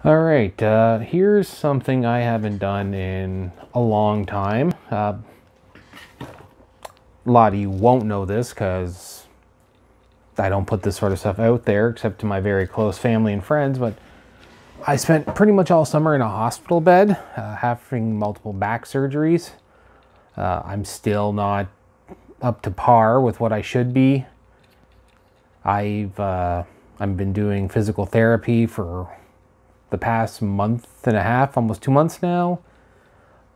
All right, here's something I haven't done in a long time. A lot of you won't know this because I don't put this sort of stuff out there except to my very close family and friends, but I spent pretty much all summer in a hospital bed, having multiple back surgeries. I'm still not up to par with what I should be. I've been doing physical therapy for the past month and a half, almost 2 months now.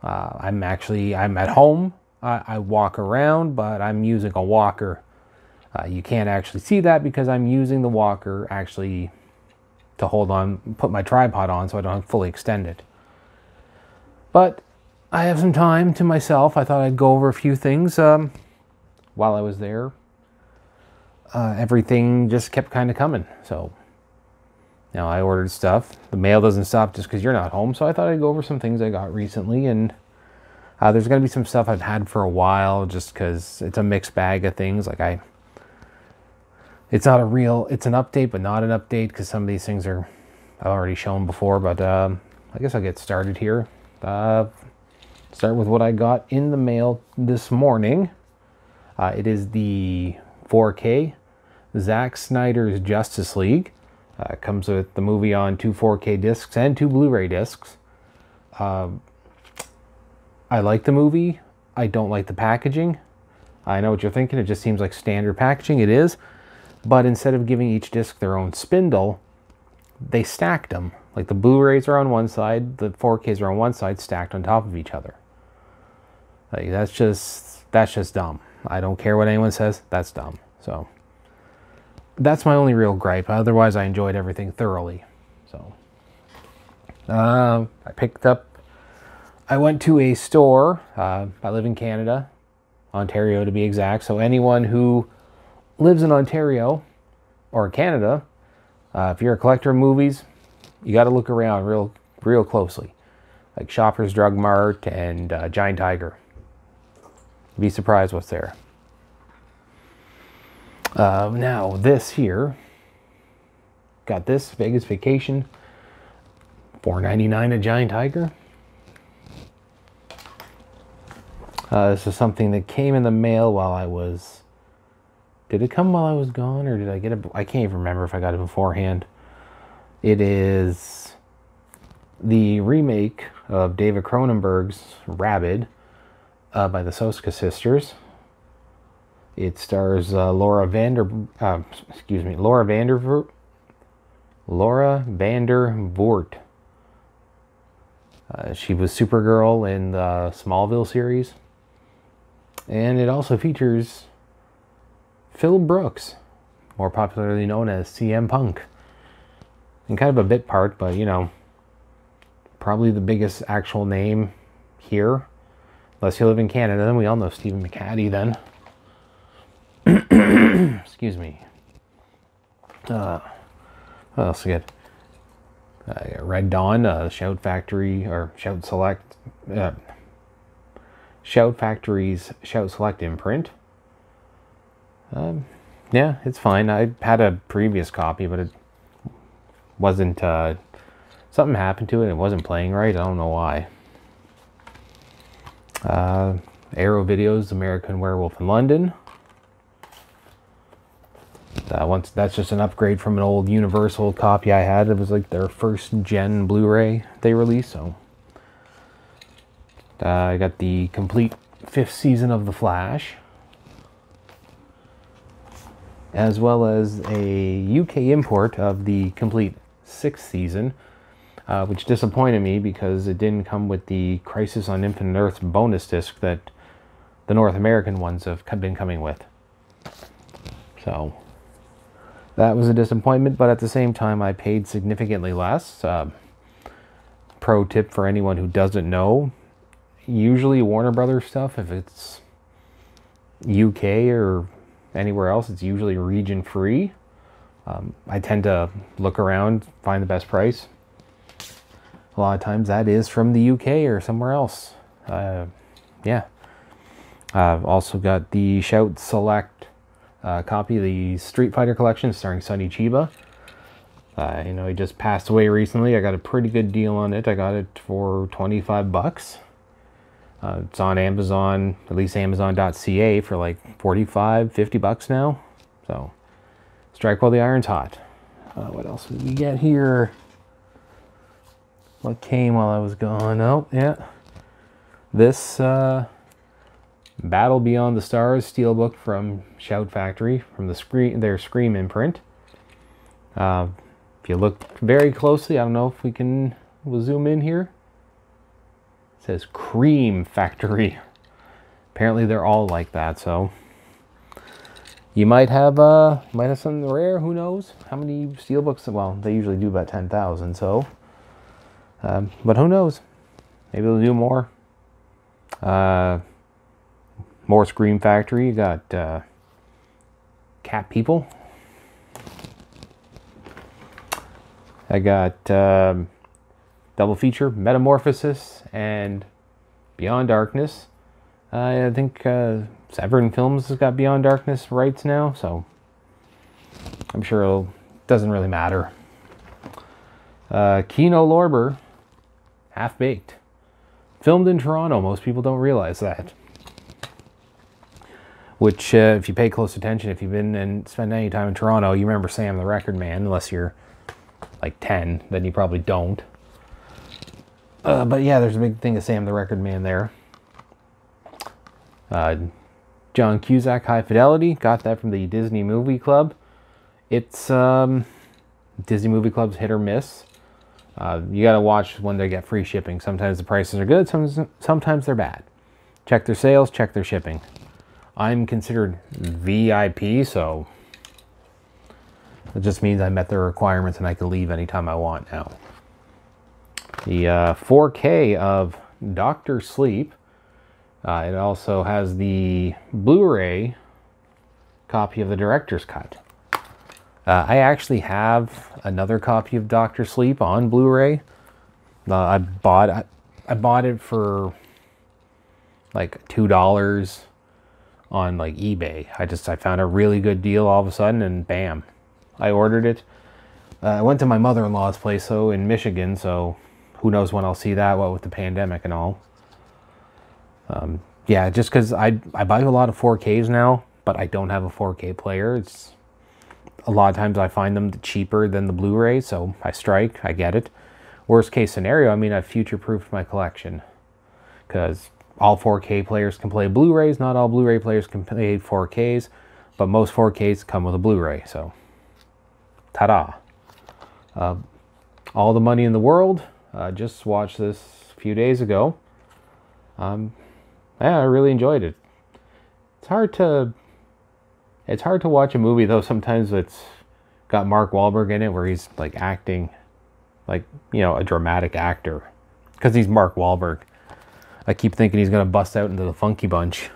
I'm at home. I walk around, but I'm using a walker. You can't actually see that because I'm using the walker actually to hold on, put my tripod on so I don't fully extend it. But I have some time to myself. I thought I'd go over a few things while I was there. Everything just kept kind of coming. So, I ordered stuff. The mail doesn't stop just because you're not home. So I thought I'd go over some things I got recently. And there's going to be some stuff I've had for a while just because it's a mixed bag of things. It's not it's an update, but not an update because some of these things I've already shown before. But I guess I'll get started here. Start with what I got in the mail this morning. It is the 4K Zack Snyder's Justice League. It comes with the movie on 2 4K discs and 2 Blu-ray discs. I like the movie. I don't like the packaging. I know what you're thinking. It just seems like standard packaging. It is. But instead of giving each disc their own spindle, they stacked them. Like the Blu-rays are on one side, the 4Ks are on one side, stacked on top of each other. Like that's just dumb. I don't care what anyone says. That's dumb. So that's my only real gripe. Otherwise, I enjoyed everything thoroughly. So I went to a store. I live in Canada, Ontario to be exact. So anyone who lives in Ontario or Canada, if you're a collector of movies, you got to look around real closely. Like Shoppers Drug Mart and Giant Tiger. Be surprised what's there. Now this here, got this Vegas Vacation, $4.99 at Giant Tiger. This is something that came in the mail while I was. Did it come while I was gone, or did I get it? I can't even remember if I got it beforehand. It is the remake of David Cronenberg's Rabid by the Soska sisters. It stars Laura Vandervoort. She was Supergirl in the Smallville series. And it also features Phil Brooks, more popularly known as CM Punk. And kind of a bit part, but probably the biggest actual name here. Unless you live in Canada, then we all know Stephen McHattie then. Excuse me. What else we got? I got Red Dawn, Shout Factory, or Shout Select. Shout Factory's Shout Select imprint. Yeah, it's fine. I had a previous copy, but it wasn't, something happened to it. It wasn't playing right. I don't know why. Arrow Video's American Werewolf in London. That's just an upgrade from an old Universal copy I had. It was like their first gen Blu-ray they released. So I got the complete 5th season of The Flash, as well as a UK import of the complete 6th season, which disappointed me because it didn't come with the Crisis on Infinite Earths bonus disc that the North American ones have been coming with. So that was a disappointment, but at the same time, I paid significantly less. Pro tip for anyone who doesn't know, usually Warner Brothers stuff, if it's UK or anywhere else, it's usually region free. I tend to look around, find the best price. A lot of times that is from the UK or somewhere else. Yeah. I've also got the Shout Select copy of the Street Fighter collection starring Sonny Chiba. You know, he just passed away recently. I got a pretty good deal on it. I got it for 25 bucks. It's on Amazon, at least Amazon.ca, for like 45, 50 bucks now. So, strike while the iron's hot. What else did we get here? What came while I was gone? Oh, yeah. This Battle Beyond the Stars steelbook from Shout Factory, from their Scream imprint. If you look very closely, I don't know if we'll zoom in here. It says Cream Factory. Apparently they're all like that, so you might have something rare. Who knows? How many steelbooks? Well, they usually do about 10,000. So, but who knows? Maybe they'll do more. More Scream Factory. You got Cat People. I got double feature Metamorphosis and Beyond Darkness. I think Severin Films has got Beyond Darkness rights now, so I'm sure it doesn't really matter. Kino Lorber, Half Baked. Filmed in Toronto. Most people don't realize that. Which, if you pay close attention, if you've been and spent any time in Toronto, you remember Sam the Record Man, unless you're like 10, then you probably don't. But yeah, there's a big thing of Sam the Record Man there. John Cusack, High Fidelity. Got that from the Disney Movie Club. It's Disney Movie Club's hit or miss. You gotta watch when they get free shipping. Sometimes the prices are good, sometimes they're bad. Check their sales, check their shipping. I'm considered VIP, so it just means I met their requirements and I can leave anytime I want now. The 4K of Dr. Sleep. It also has the Blu-ray copy of the director's cut. I actually have another copy of Dr. Sleep on Blu-ray. I bought it for like $2 on like eBay. I found a really good deal all of a sudden, and bam, I ordered it. I went to my mother-in-law's place though in Michigan, so who knows when I'll see that, what with the pandemic and all. Yeah, just because I buy a lot of 4Ks now, but I don't have a 4K player. It's a lot of times I find them cheaper than the Blu-ray, so I strike, I get it. Worst case scenario, I mean, I've future-proofed my collection, because all 4K players can play Blu-rays, not all Blu-ray players can play 4Ks, but most 4Ks come with a Blu-ray, so ta-da. All the Money in the World, just watched this a few days ago. Yeah, I really enjoyed it. It's hard to watch a movie though sometimes that's got Mark Wahlberg in it where he's like acting like, you know, a dramatic actor, because he's Mark Wahlberg. I keep thinking he's gonna bust out into the Funky Bunch.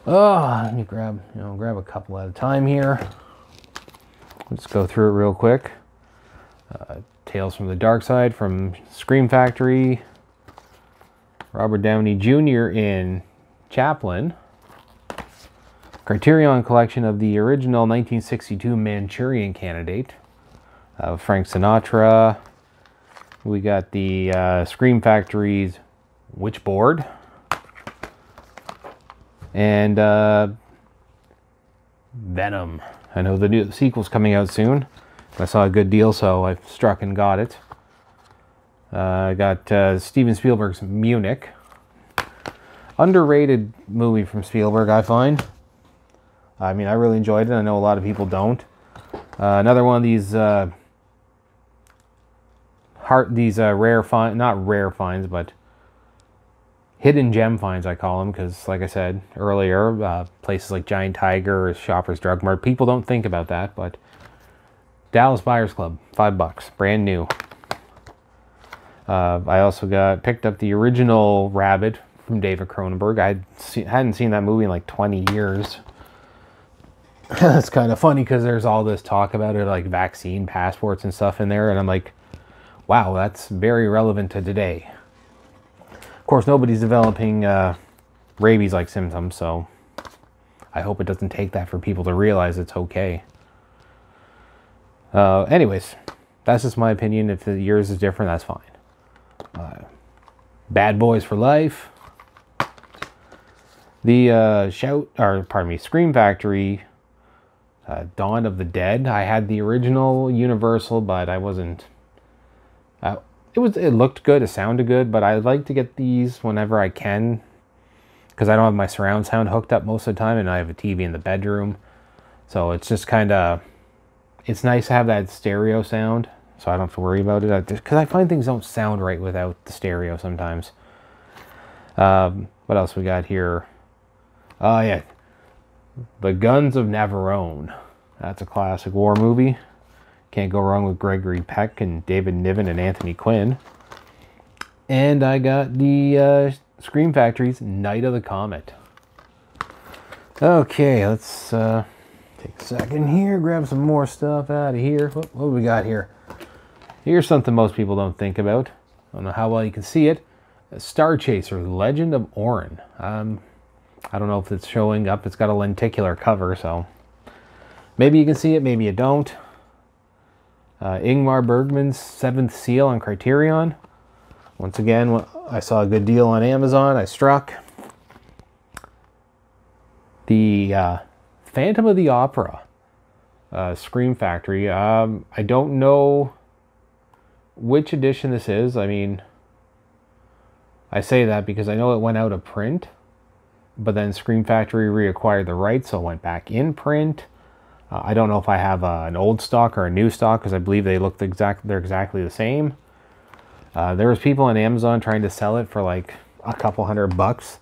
Oh, let me grab a couple at a time here. Let's go through it real quick. Tales from the Dark Side from Scream Factory. Robert Downey Jr. in Chaplin. Criterion Collection of the original 1962 Manchurian Candidate. Frank Sinatra. We got the Scream Factory's Witchboard. And Venom. I know the new sequel's coming out soon. I saw a good deal, so I struck and got it. I got Steven Spielberg's Munich. Underrated movie from Spielberg, I find. I mean, I really enjoyed it. I know a lot of people don't. Another one of these rare finds, not rare finds, but hidden gem finds, I call them, because like I said earlier, places like Giant Tiger or Shoppers Drug Mart, people don't think about that, but Dallas Buyers Club, $5, brand new. I also picked up the original Rabbit from David Cronenberg. I hadn't seen that movie in like 20 years. It's kind of funny because there's all this talk about it, like vaccine passports and stuff in there, and I'm like, wow, that's very relevant to today. Of course, nobody's developing rabies-like symptoms, so I hope it doesn't take that for people to realize it's okay. Anyways, that's just my opinion. If yours is different, that's fine. Bad Boys for Life. The Scream Factory, Dawn of the Dead. I had the original Universal, but I wasn't. It looked good, it sounded good, but I like to get these whenever I can, because I don't have my surround sound hooked up most of the time, and I have a TV in the bedroom, so it's just kind of, it's nice to have that stereo sound, so I don't have to worry about it, because I find things don't sound right without the stereo sometimes. What else we got here? Oh yeah, The Guns of Navarone. That's a classic war movie. Can't go wrong with Gregory Peck and David Niven and Anthony Quinn. And I got the Scream Factory's Night of the Comet. Okay, let's take a second here, grab some more stuff out of here. What do we got here? Here's something most people don't think about. I don't know how well you can see it. Star Chaser, Legend of Orin. I don't know if it's showing up. It's got a lenticular cover, so maybe you can see it, maybe you don't. Ingmar Bergman's Seventh Seal on Criterion. Once again, I saw a good deal on Amazon. I struck. The Phantom of the Opera, Scream Factory. I don't know which edition this is. I mean, I say that because I know it went out of print, but then Scream Factory reacquired the rights, so it went back in print. I don't know if I have an old stock or a new stock, because I believe they're exactly the same. There was people on Amazon trying to sell it for like a couple $100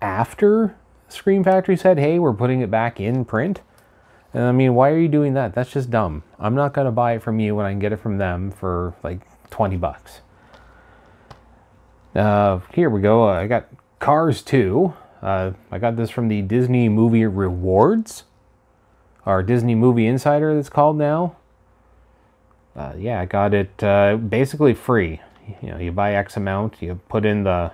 after Scream Factory said, hey, we're putting it back in print. And I mean, why are you doing that? That's just dumb. I'm not going to buy it from you when I can get it from them for like $20. Here we go. I got Cars 2. I got this from the Disney Movie Rewards, or Disney Movie Insider, it's called now. Yeah, I got it basically free. You know, you buy X amount, you put in the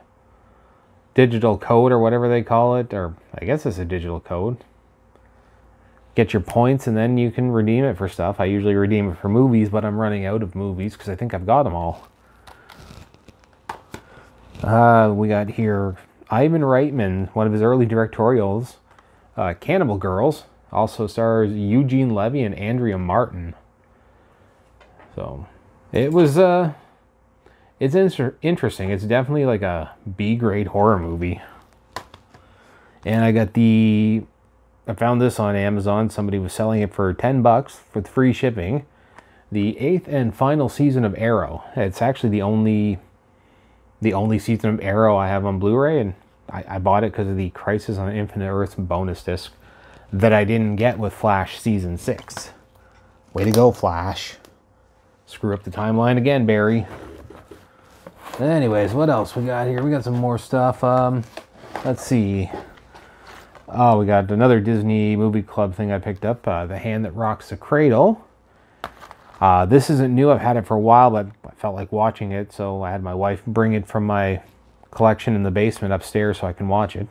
digital code or whatever they call it, or I guess it's a digital code. Get your points, and then you can redeem it for stuff. I usually redeem it for movies, but I'm running out of movies because I think I've got them all. We got here Ivan Reitman, one of his early directorials, Cannibal Girls. Also stars Eugene Levy and Andrea Martin. So it was it's interesting. It's definitely like a B-grade horror movie. And I found this on Amazon. Somebody was selling it for $10 with free shipping. The 8th and final season of Arrow. It's actually the only season of Arrow I have on Blu-ray, and I bought it because of the Crisis on Infinite Earths bonus disc that I didn't get with Flash Season 6. Way to go, Flash. Screw up the timeline again, Barry. Anyways, what else we got here? We got some more stuff. Let's see. Oh, we got another Disney Movie Club thing I picked up. The Hand That Rocks the Cradle. This isn't new. I've had it for a while, but I felt like watching it, so I had my wife bring it from my collection in the basement upstairs so I can watch it.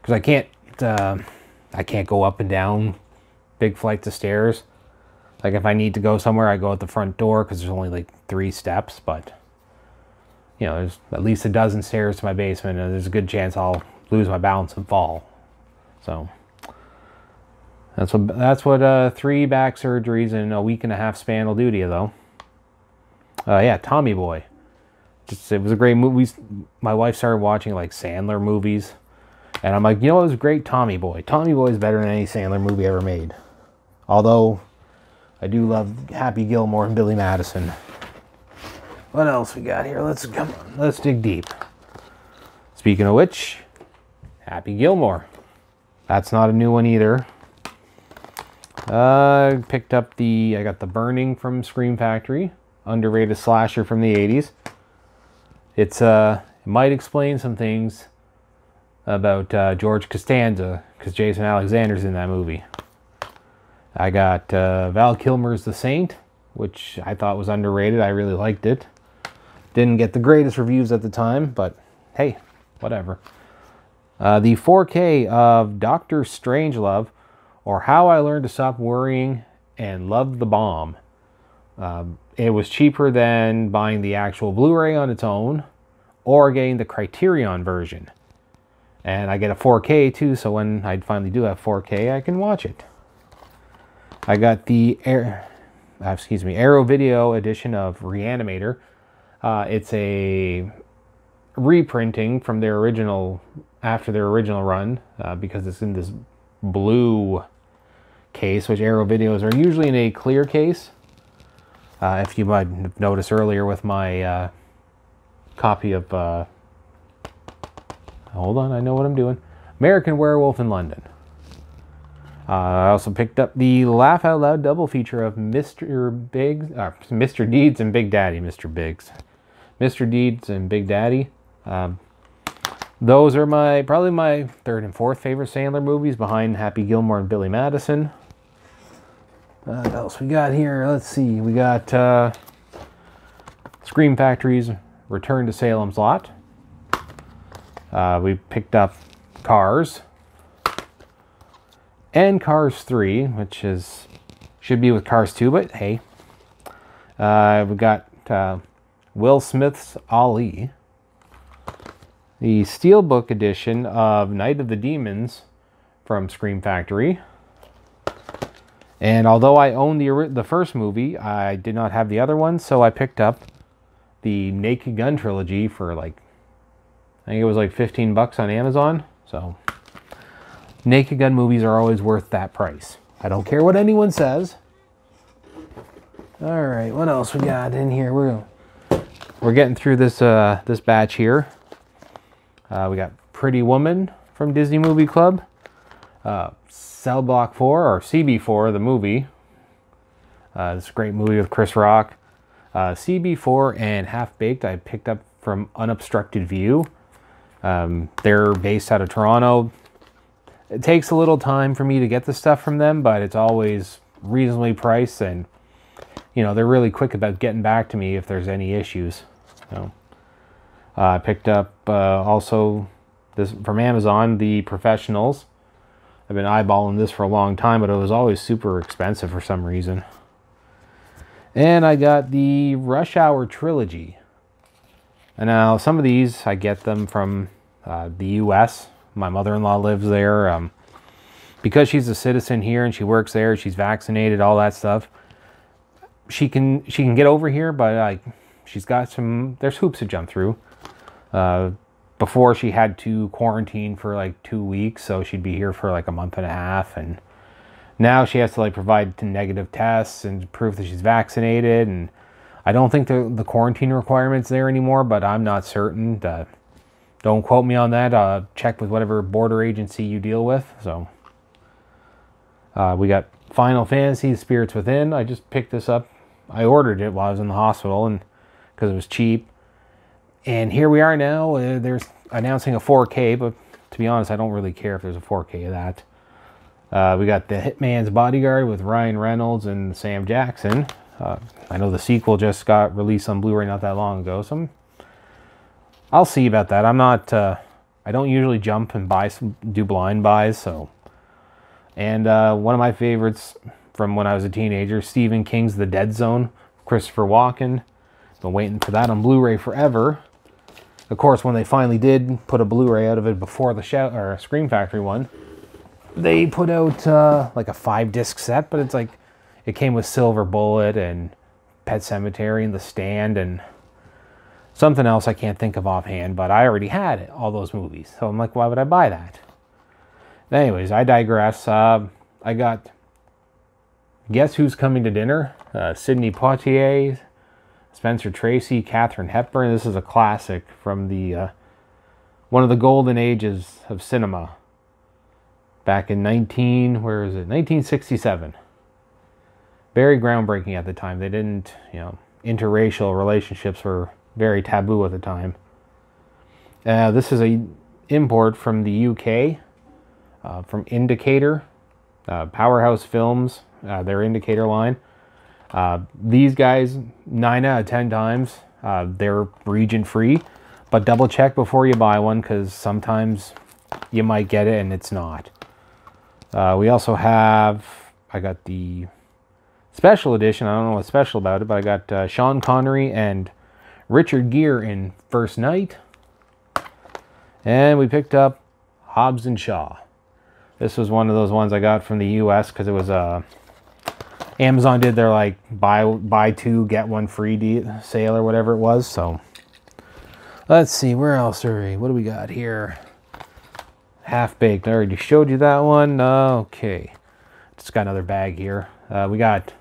Because I can't go up and down big flights of stairs. Like if I need to go somewhere, I go out the front door because there's only like 3 steps, but you know, there's at least a dozen stairs to my basement, and there's a good chance I'll lose my balance and fall. So that's what 3 back surgeries in a week and a half span will do to you, though. Yeah, Tommy Boy. It was a great movie. My wife started watching like Sandler movies, and I'm like, you know, it was great. Tommy Boy. Tommy Boy is better than any Sandler movie ever made. Although I do love Happy Gilmore and Billy Madison. What else we got here? Let's dig deep. Speaking of which, Happy Gilmore. That's not a new one either. I got The Burning from Scream Factory. Underrated slasher from the 80s. It might explain some things about George Costanza, because Jason Alexander's in that movie. I got Val Kilmer's The Saint, which I thought was underrated. I really liked it. Didn't get the greatest reviews at the time, but hey, whatever. The 4K of Dr. Strangelove, or How I Learned to Stop Worrying and loved the bomb. It was cheaper than buying the actual Blu-ray on its own or getting the Criterion version. And I get a 4K too, so when I finally do have 4K, I can watch it. I got the Arrow Video edition of Reanimator. It's a reprinting from their original, after their original run, because it's in this blue case, which Arrow Videos are usually in a clear case. If you might have noticed earlier with my copy of, hold on, I know what I'm doing, American Werewolf in London. I also picked up the Laugh Out Loud double feature of Mr. Deeds and Big Daddy. Mr. Deeds and Big Daddy. Those are probably my third and fourth favorite Sandler movies, behind Happy Gilmore and Billy Madison. What else we got here? Let's see. We got Scream Factory's Return to Salem's Lot. We picked up Cars. And Cars 3, which should be with Cars 2, but hey. We got Will Smith's Ali. The Steelbook edition of Night of the Demons from Scream Factory. And although I own the first movie, I did not have the other one, so I picked up the Naked Gun trilogy for I think it was like 15 bucks on Amazon. So Naked Gun movies are always worth that price. I don't care what anyone says. All right, what else we got in here? We're getting through this this batch here. We got Pretty Woman from Disney Movie Club. Cell Block 4, or CB4, the movie. This great movie with Chris Rock. CB4 and Half Baked I picked up from Unobstructed View. They're based out of Toronto. It takes a little time for me to get the stuff from them, but it's always reasonably priced, and they're really quick about getting back to me if there's any issues. So I picked up also this from Amazon, The Professionals. I've been eyeballing this for a long time, but it was always super expensive for some reason. And I got the Rush Hour trilogy. And now some of these, I get them from the U.S. My mother-in-law lives there. Because she's a citizen here and she works there, she's vaccinated, all that stuff. She can get over here, but she's got there's hoops to jump through. Before she had to quarantine for 2 weeks, so she'd be here for a month and a half, and now she has to provide negative tests and proof that she's vaccinated. And I don't think the quarantine requirement's there anymore, but I'm not certain. Don't quote me on that. Check with whatever border agency you deal with. So we got Final Fantasy Spirits Within. I just picked this up. I ordered it while I was in the hospital, and because it was cheap. And here we are now. There's announcing a 4K, but to be honest, I don't really care if there's a 4K of that. We got The Hitman's Bodyguard with Ryan Reynolds and Sam Jackson. I know the sequel just got released on Blu-ray not that long ago, so I'll see about that. I'm not, I don't usually jump and do blind buys, so. And one of my favorites from when I was a teenager, Stephen King's The Dead Zone, Christopher Walken. Been waiting for that on Blu-ray forever. Of course, when they finally did put a Blu-ray out of it before the Scream Factory one, they put out a 5-disc set, but it's it came with Silver Bullet and Pet Sematary and The Stand and something else I can't think of offhand, but I already had it, all those movies. So I'm like, why would I buy that? Anyways, I digress. I got Guess Who's Coming to Dinner? Sidney Poitier, Spencer Tracy, Katharine Hepburn. This is a classic from the one of the golden ages of cinema. Back in 1967. Very groundbreaking at the time. They didn't, interracial relationships were very taboo at the time. This is a import from the UK, from Indicator, Powerhouse Films, their Indicator line. These guys, 9 out of 10 times, they're region free, but double check before you buy one, because sometimes you might get it and it's not. We also have, I got the special edition. I don't know what's special about it, but I got Sean Connery and Richard Gere in First Night. And we picked up Hobbs and Shaw. This was one of those ones I got from the US because it was Amazon did their like buy two get one free sale or whatever it was. So let's see, where else are we? What do we got here? Half Baked. I already showed you that one. Okay, just got another bag here. We got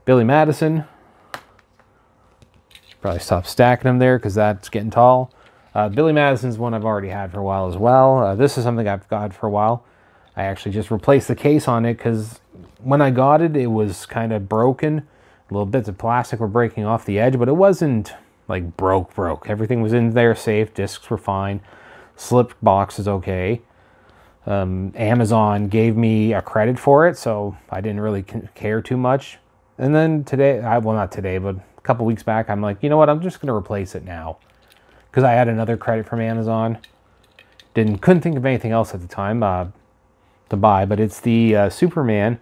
Billy Madison. Probably stop stacking them there because that's getting tall. Billy Madison's one I've already had for a while as well. This is something I've got for a while. I actually just replaced the case on it because when I got it, it was kind of broken. Little bits of plastic were breaking off the edge, but it wasn't like broke. Everything was in there safe. Discs were fine. Slip box is okay. Amazon gave me a credit for it, so I didn't really care too much. And then today, well, not today, but a couple weeks back, I'm like, you know what? I'm just going to replace it now. Because I had another credit from Amazon. Couldn't think of anything else at the time to buy, but it's the Superman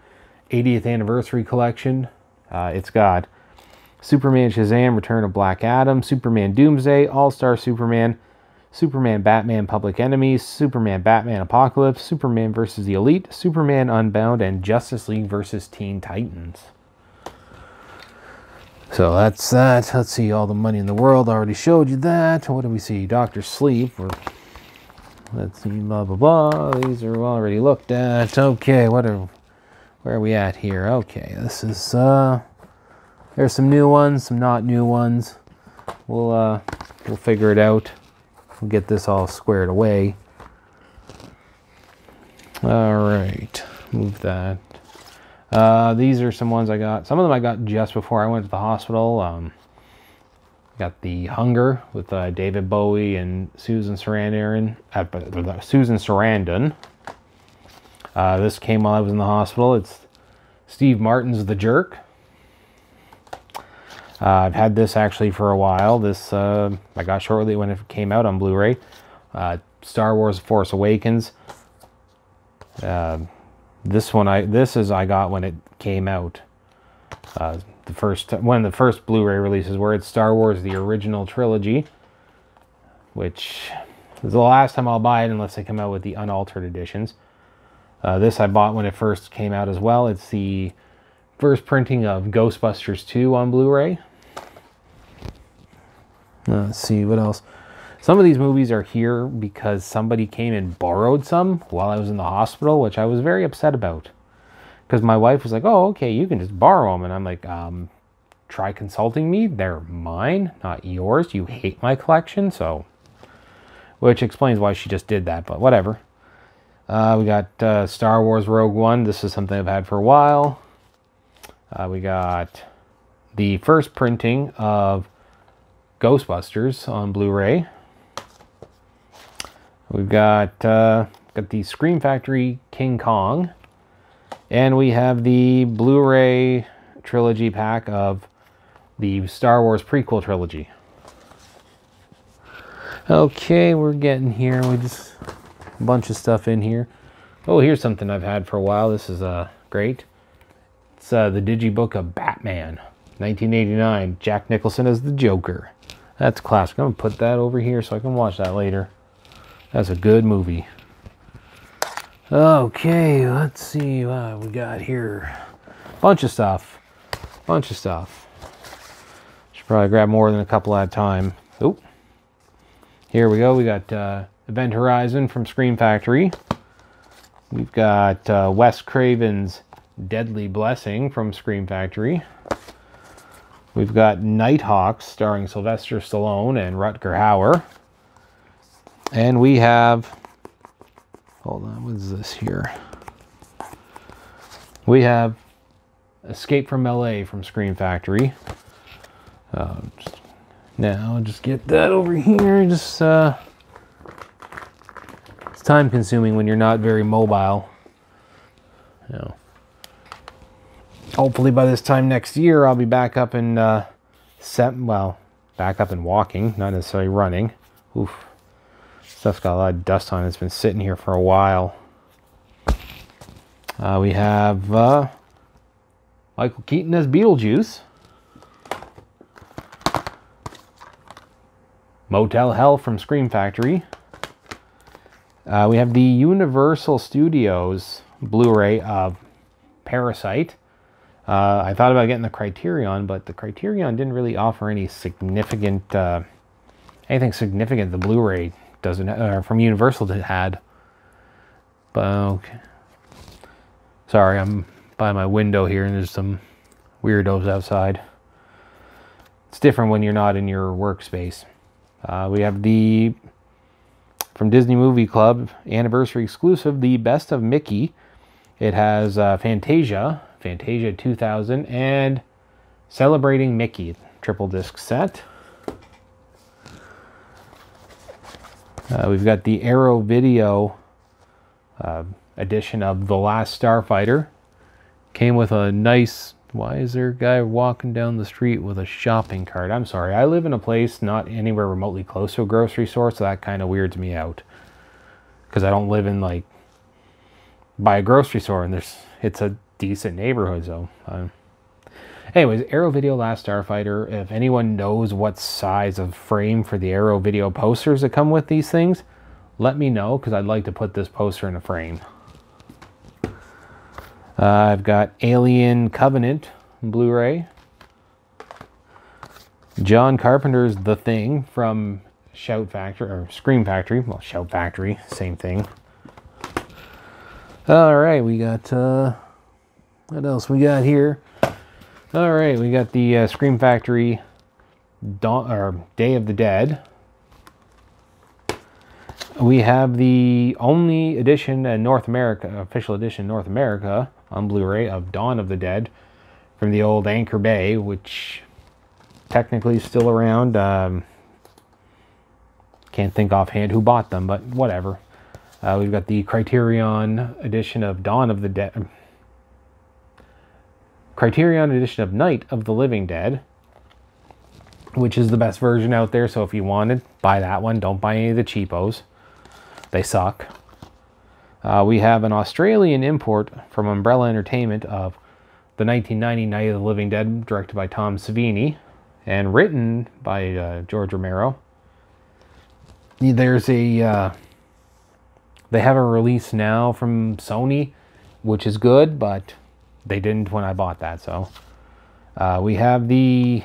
80th Anniversary Collection. It's got Superman Shazam, Return of Black Adam, Superman Doomsday, All-Star Superman, Superman Batman Public Enemies, Superman Batman Apocalypse, Superman vs. the Elite, Superman Unbound, and Justice League vs. Teen Titans. So that's that. Let's see, All the Money in the World. I already showed you that. What do we see? Dr. Sleep. Let's see, blah, blah, blah. These are already looked at. Okay, where are we at here? Okay, this is, there's some new ones, some not new ones. We'll figure it out. We'll get this all squared away. All right, move that. These are some ones I got. Some of them I got just before I went to the hospital. Got the Hunger with David Bowie and Susan Sarandon. This came while I was in the hospital. It's Steve Martin's The Jerk. I've had this actually for a while. This I got shortly when it came out on Blu-ray. Star Wars: Force Awakens. This I got when it came out. One of the first Blu-ray releases where it's Star Wars: The Original Trilogy, which is the last time I'll buy it unless they come out with the unaltered editions. This I bought when it first came out as well. It's the first printing of Ghostbusters 2 on Blu-ray. Let's see, what else? Some of these movies are here because somebody came and borrowed some while I was in the hospital, which I was very upset about. Because my wife was like, oh, okay, you can just borrow them. And I'm like, try consulting me. They're mine, not yours. You hate my collection, so... Which explains why she just did that, but whatever. We got Star Wars Rogue One. This is something I've had for a while. We got the first printing of Ghostbusters on Blu-ray. We've got the Scream Factory King Kong. And we have the Blu-ray trilogy pack of the Star Wars prequel trilogy. Okay, we're getting here. We just a bunch of stuff in here. Oh, here's something I've had for a while. This is great. It's the Digibook of Batman, 1989. Jack Nicholson as the Joker. That's classic. I'm going to put that over here so I can watch that later. That's a good movie. Okay, let's see what we got here. Bunch of stuff. Should probably grab more than a couple at a time. Oh, here we go. We got Event Horizon from Scream Factory. We've got Wes Craven's Deadly Blessing from Scream Factory. We've got Nighthawks starring Sylvester Stallone and Rutger Hauer. And we have, hold on, what is this here? We have Escape from LA from Scream Factory. Now, just get that over here. Just, it's time consuming when you're not very mobile. You know. Hopefully by this time next year, I'll be back up in Sept, well, back up and walking, not necessarily running. Oof. Stuff's got a lot of dust on it. It's been sitting here for a while. We have Michael Keaton as Beetlejuice. Motel Hell from Scream Factory. We have the Universal Studios Blu-ray of Parasite. I thought about getting the Criterion, but the Criterion didn't really offer any significant, anything significant the Blu-ray doesn't, from Universal that had. But, okay. Sorry, I'm by my window here and there's some weirdos outside. It's different when you're not in your workspace. We have the, from Disney Movie Club, anniversary exclusive, the Best of Mickey. It has Fantasia 2000, and Celebrating Mickey, triple disc set. We've got the Arrow Video edition of The Last Starfighter. Came with a nice, why is there a guy walking down the street with a shopping cart? I'm sorry, I live in a place not anywhere remotely close to a grocery store, so that kind of weirds me out. Because I don't live in, like, by a grocery store, and it's a decent neighborhood, so... Anyways, Arrow Video Last Starfighter. If anyone knows what size of frame for the Arrow Video posters that come with these things, let me know, because I'd like to put this poster in a frame. I've got Alien Covenant Blu-ray. John Carpenter's The Thing from Shout Factory, or Scream Factory. Well, Shout Factory, same thing. Alright, we got, what else we got here? Alright, we got the Scream Factory Day of the Dead. We have the only edition in North America, official edition in North America, on Blu-ray of Dawn of the Dead from the old Anchor Bay, which technically is still around. Can't think offhand who bought them, but whatever. We've got the Criterion edition of Dawn of the Dead. Criterion edition of Night of the Living Dead, which is the best version out there, so if you want it, buy that one. Don't buy any of the cheapos. They suck. We have an Australian import from Umbrella Entertainment of the 1990 Night of the Living Dead, directed by Tom Savini and written by George Romero. There's a... they have a release now from Sony, which is good, but they didn't when I bought that, so... we have the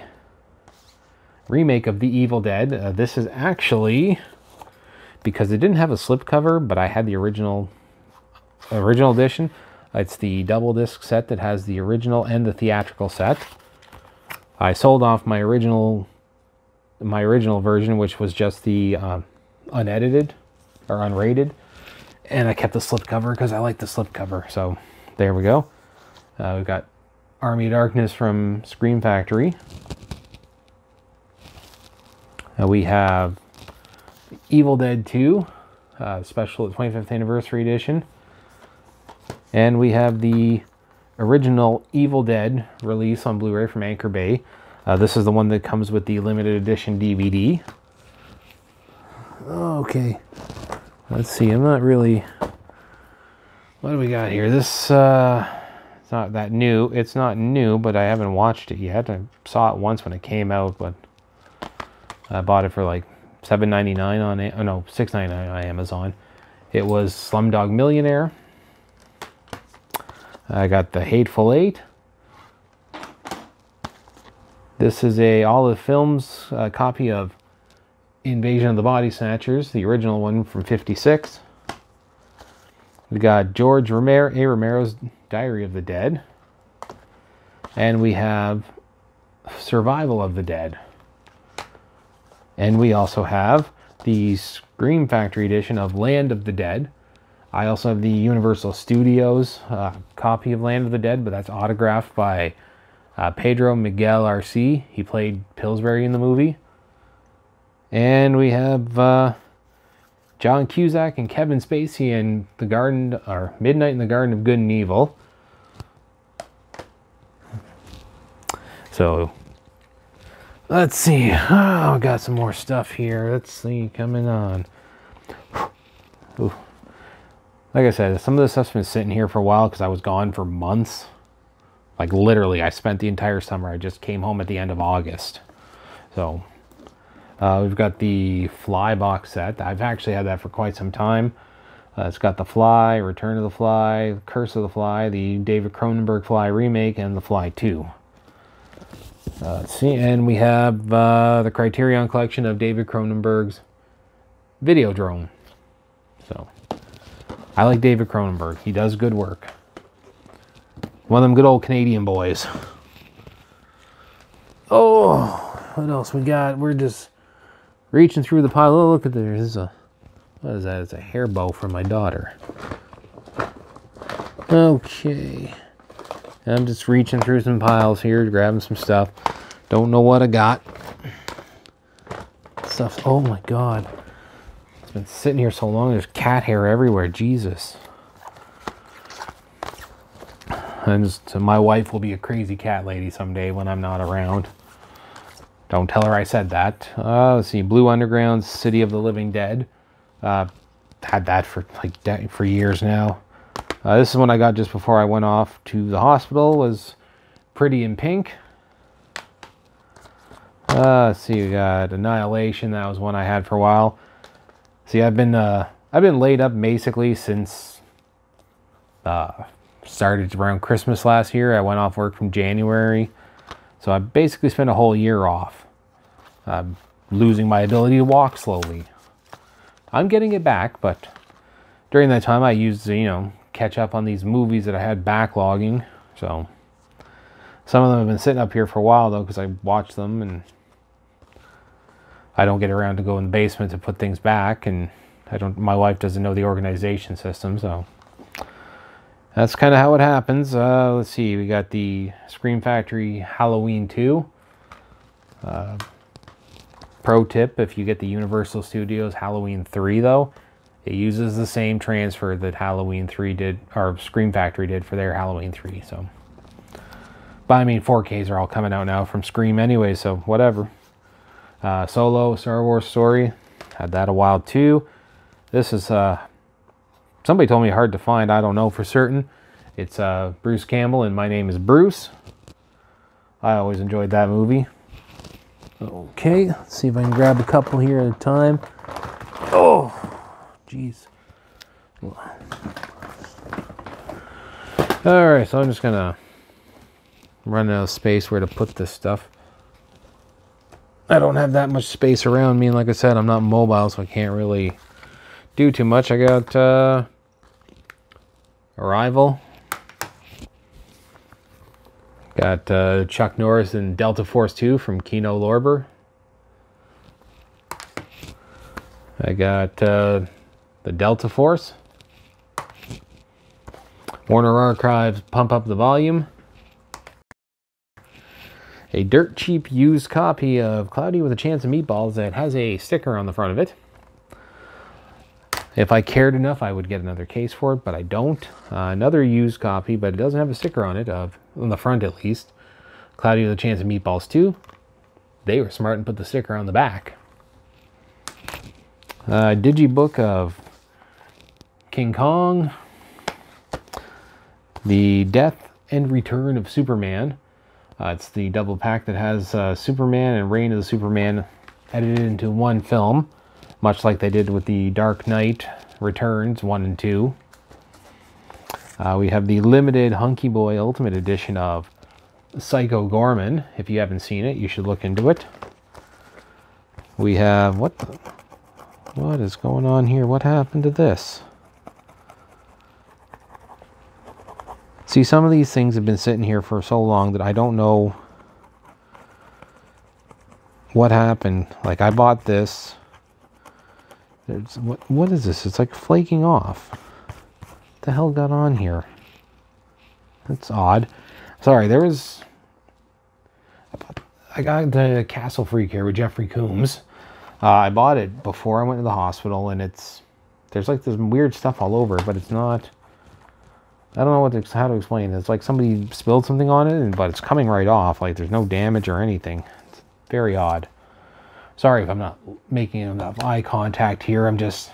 remake of The Evil Dead. This is actually... because it didn't have a slipcover, but I had the original edition. It's the double disc set that has the original and the theatrical set. I sold off my original version, which was just the unedited or unrated, and I kept the slipcover because I like the slipcover. So there we go. We've got Army of Darkness from Scream Factory. We have Evil Dead 2, special 25th anniversary edition. And we have the original Evil Dead release on Blu-ray from Anchor Bay. This is the one that comes with the limited edition DVD. Okay, let's see, I'm not really... What do we got here? This, it's not that new. It's not new, but I haven't watched it yet. I saw it once when it came out, but I bought it for like $7.99 on it. Oh no, $6.99 on Amazon. It was Slumdog Millionaire. I got the Hateful Eight. This is a Olive Films copy of Invasion of the Body Snatchers, the original one from '56. We got George Romero's Diary of the Dead, and we have Survival of the Dead. And we also have the Scream Factory edition of Land of the Dead. I also have the Universal Studios copy of Land of the Dead, but that's autographed by Pedro Miguel Arce. He played Pillsbury in the movie. And we have John Cusack and Kevin Spacey in the Garden, or Midnight in the Garden of Good and Evil. So let's see. Oh, got some more stuff here. Let's see, coming on. Ooh. Like I said, some of this stuff's been sitting here for a while because I was gone for months. Like literally, I spent the entire summer. I just came home at the end of August. So we've got the Fly box set. I've actually had that for quite some time. It's got the Fly, Return of the Fly, Curse of the Fly, the David Cronenberg Fly remake, and the Fly 2. Let's see, and we have the Criterion collection of David Cronenberg's Videodrome. So, I like David Cronenberg. He does good work. One of them good old Canadian boys. Oh, what else we got? We're just reaching through the pile. Oh, look at there. This is a, what is that? It's a hair bow for my daughter. Okay. I'm just reaching through some piles here, grabbing some stuff. Don't know what I got. Stuff. Oh my God. It's been sitting here so long. There's cat hair everywhere. Jesus. So my wife will be a crazy cat lady someday when I'm not around. Don't tell her I said that. Let's see. Blue Underground's City of the Living Dead. Had that for for years now. This is one I got just before I went off to the hospital. Was Pretty in Pink. Let's see. We got Annihilation. That was one I had for a while. See, I've been laid up basically since started around Christmas last year. I went off work from January, so I basically spent a whole year off. Losing my ability to walk slowly. I'm getting it back, but during that time I used to, catch up on these movies that I had backlogging. So some of them have been sitting up here for a while though, because I watch them and I don't get around to go in the basement to put things back, and my wife doesn't know the organization system, so that's kind of how it happens. Let's see, we got the Scream Factory Halloween 2. Pro tip, if you get the Universal Studios Halloween 3 though, it uses the same transfer that Halloween 3 did, or Scream Factory did for their Halloween 3, so. But I mean, 4Ks are all coming out now from Scream anyway, so whatever. Solo, Star Wars Story, had that a while too. This is, somebody told me hard to find, I don't know for certain. It's Bruce Campbell and My Name is Bruce. I always enjoyed that movie. Okay, let's see if I can grab a couple here at a time. Oh, jeez. Alright, so I'm just gonna run out of space where to put this stuff. I don't have that much space around me, and like I said, I'm not mobile, so I can't really do too much. I got Arrival. Got Chuck Norris and Delta Force 2 from Kino Lorber. I got the Delta Force. Warner Archives Pump Up the Volume. A dirt cheap used copy of Cloudy with a Chance of Meatballs that has a sticker on the front of it. If I cared enough, I would get another case for it, but I don't. Another used copy, but it doesn't have a sticker on it, on the front at least. Cloudy with a Chance of Meatballs 2. They were smart and put the sticker on the back. Digibook of King Kong. The Death and Return of Superman. It's the double pack that has Superman and Reign of the Superman edited into one film, much like they did with the Dark Knight Returns 1 and 2. We have the limited Hunky Boy Ultimate Edition of Psycho Gorman. If you haven't seen it, you should look into it. We have, what is going on here? What happened to this? See, some of these things have been sitting here for so long that I don't know what happened. Like, I bought this. What is this? It's like flaking off. What the hell got on here? That's odd. Sorry, I got the Castle Freak here with Jeffrey Combs. I bought it before I went to the hospital, and there's like this weird stuff all over, but it's not. I don't know how to explain it. It's like somebody spilled something on it, but it's coming right off. Like there's no damage or anything. It's very odd. Sorry if I'm not making enough eye contact here. I'm just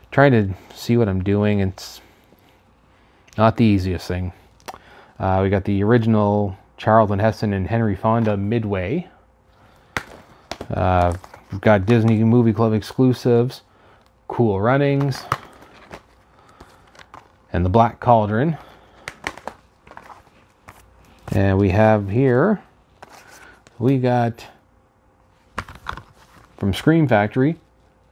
trying to see what I'm doing. It's not the easiest thing. We got the original Charlton Heston and Henry Fonda Midway. We've got Disney Movie Club exclusives, Cool Runnings, and The Black Cauldron. And we have here, we got from Scream Factory,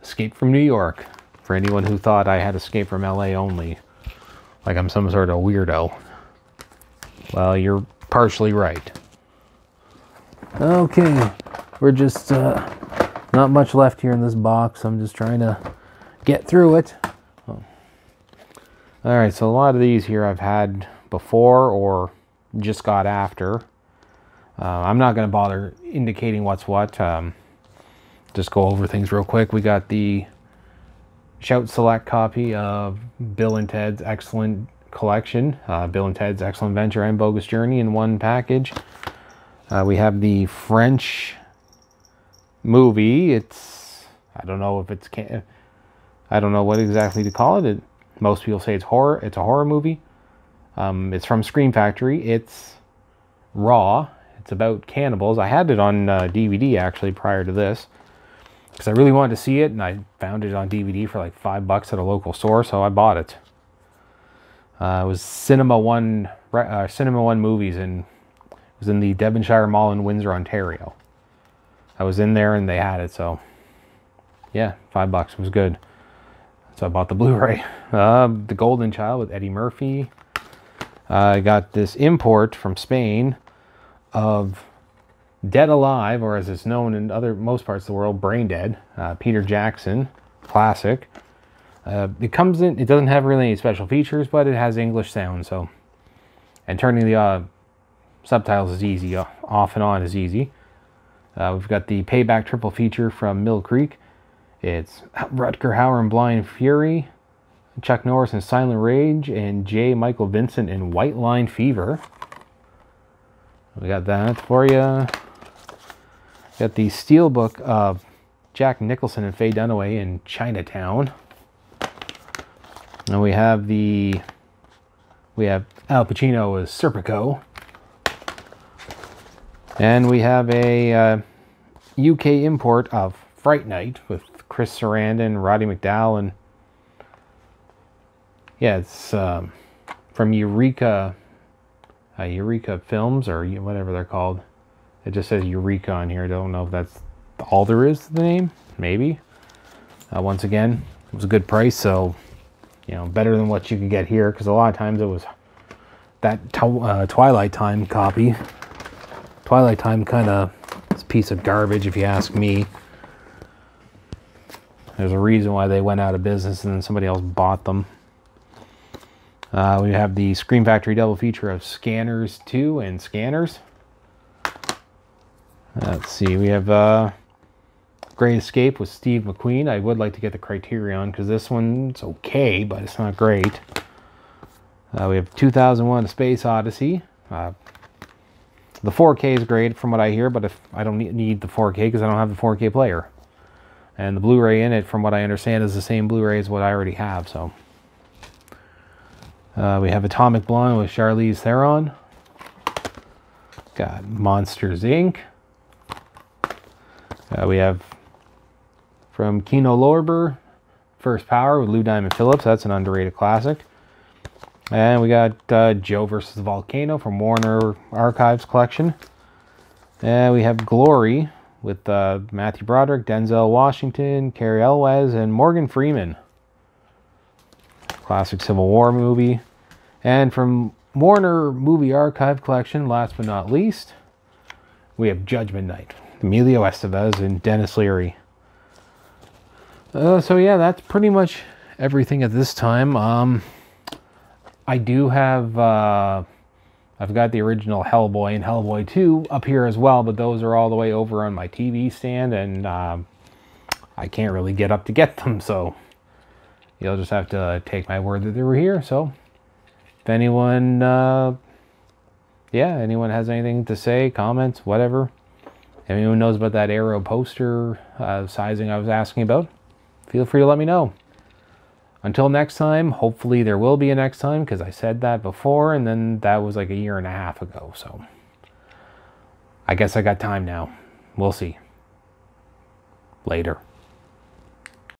Escape from New York. For anyone who thought I had Escape from LA only, like I'm some sort of weirdo. Well, you're partially right. Okay, we're just not much left here in this box. I'm just trying to get through it. Oh. All right, so a lot of these here I've had before or just got after. I'm not going to bother indicating what's what. Just go over things real quick. We got the Shout Select copy of Bill and Ted's Excellent Collection, Bill and Ted's Excellent Adventure and Bogus Journey in one package. We have the French movie. It's, I don't know if it's, I don't know what exactly to call it. Most people say it's horror. It's a horror movie. It's from Scream Factory. It's Raw. It's about cannibals. I had it on DVD actually prior to this, because I really wanted to see it, and I found it on DVD for like $5 at a local store, so I bought it. It was Cinema One Movies, and it was in the Devonshire Mall in Windsor, Ontario. I was in there and they had it, so yeah, $5 was good. So I bought the Blu-ray. The Golden Child with Eddie Murphy. I got this import from Spain of Dead Alive, or as it's known in most parts of the world, Brain Dead. Peter Jackson, classic. It comes in, it doesn't have really any special features, but it has English sound, so. And turning the subtitles is easy, off and on is easy. We've got the Payback triple feature from Mill Creek. It's Rutger Hauer in Blind Fury, Chuck Norris in Silent Rage, and J. Michael Vincent in White Line Fever. We got that for you. Got the Steelbook of Jack Nicholson and Faye Dunaway in Chinatown. And we have Al Pacino as Serpico. And we have a UK import of Fright Night with Chris Sarandon, Roddy McDowall, and yeah, it's from Eureka Films, or whatever they're called. It just says Eureka on here. I don't know if that's all there is to the name. Maybe. Once again, it was a good price, so you know, better than what you could get here, because a lot of times it was that Twilight Time copy. Twilight Time kind of is a piece of garbage, if you ask me. There's a reason why they went out of business and then somebody else bought them. We have the Scream Factory double feature of Scanners 2 and Scanners. Let's see, we have Great Escape with Steve McQueen. I would like to get the Criterion, because this one's okay, but it's not great. We have 2001: A Space Odyssey. The 4K is great from what I hear, but if I don't need the 4K because I don't have the 4K player. And the Blu-ray in it, from what I understand, is the same Blu-ray as what I already have, so. We have Atomic Blonde with Charlize Theron. Got Monsters, Inc. We have from Kino Lorber, First Power with Lou Diamond Phillips. That's an underrated classic. And we got Joe versus the Volcano from Warner Archives Collection. And we have Glory with Matthew Broderick, Denzel Washington, Cary Elwes, and Morgan Freeman. Classic Civil War movie. And from Warner Movie Archive Collection, last but not least, we have Judgment Night. Emilio Estevez and Dennis Leary. So yeah, that's pretty much everything at this time. I do have, I've got the original Hellboy and Hellboy 2 up here as well, but those are all the way over on my TV stand, and I can't really get up to get them, so you'll just have to take my word that they were here. So if anyone, anyone has anything to say, comments, whatever, if anyone knows about that Arrow poster sizing I was asking about, feel free to let me know. until next time, hopefully there will be a next time, because I said that before, and then that was like a year and a half ago. So I guess I got time now. We'll see. Later.